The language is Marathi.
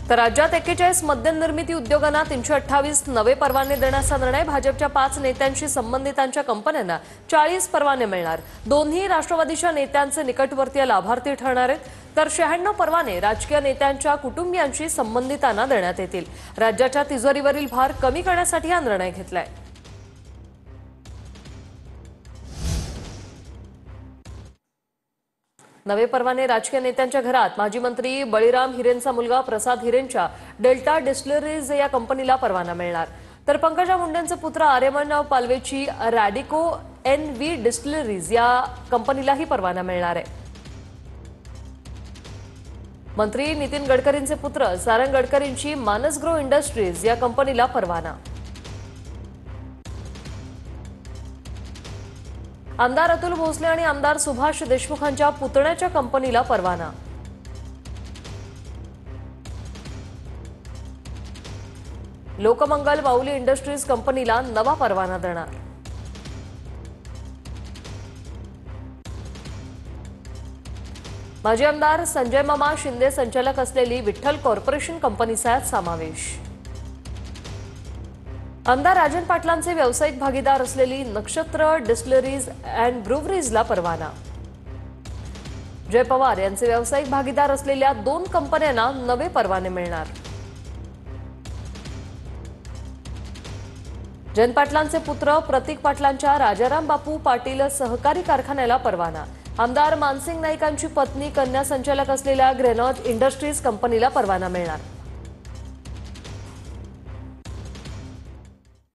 तर राज्यात 41 मद्य निर्मिती उद्योगांना 328 नवे परवाने देण्याचा निर्णय। भाजपच्या 5 नेत्यांशी संबंधितांच्या कंपन्यांना 40 परवाने मिळणार। दोन्ही राष्ट्रवादीच्या नेत्यांचे निकटवर्तीय लाभार्थी ठरणार आहेत। तर 96 परवाने राजकीय नेत्यांच्या कुटुंबियांशी संबंधितांना देण्यात येतील। राज्याच्या तिजोरीवरील भार कमी करण्यासाठी हा निर्णय घेतलाय। नवे परवाने राजकीय नेत्यांच्या घरात माजी मंत्री बळीराम हिरेंचा मुलगा प्रसाद हिरेंच्या डेल्टा डिस्टिलरीज या कंपनीला परवाना मिळणार। तर पंकजा मुंडेंचे पुत्र आर्यमन पालवेची रॅडिको एनव्ही डिस्टिलरीज या कंपनीलाही परवाना मिळणार आहे। मंत्री नितीन गडकरींचे पुत्र सारंग गडकरींची मानसग्रो इंडस्ट्रीज या कंपनीला परवाना। आमदार अतुल भोसले आणि आमदार सुभाष देशमुखांच्या पुतण्याच्या कंपनीला परवाना। लोकमंगल माऊली इंडस्ट्रीज कंपनीला नवा परवाना देणार। माजी आमदार संजय मामा शिंदे संचालक असलेली विठ्ठल कॉर्पोरेशन कंपनीचा समावेश। आमदार राजन पाटलांचे व्यावसायिक भागीदार असलेली नक्षत्र डिस्टिलरीज अँड ब्रुवरीजला परवाना। जय पवार यांचे व्यावसायिक भागीदार असलेल्या 2 कंपन्यांना नवे परवाने मिळणार। जयंत पाटलांचे पुत्र प्रतीक पाटलांच्या राजाराम बापू पाटील सहकारी कारखान्याला परवाना। आमदार मानसिंग नाईकांची पत्नी कन्या संचालक असलेल्या ग्रेनॉज इंडस्ट्रीज कंपनीला परवाना मिळणार।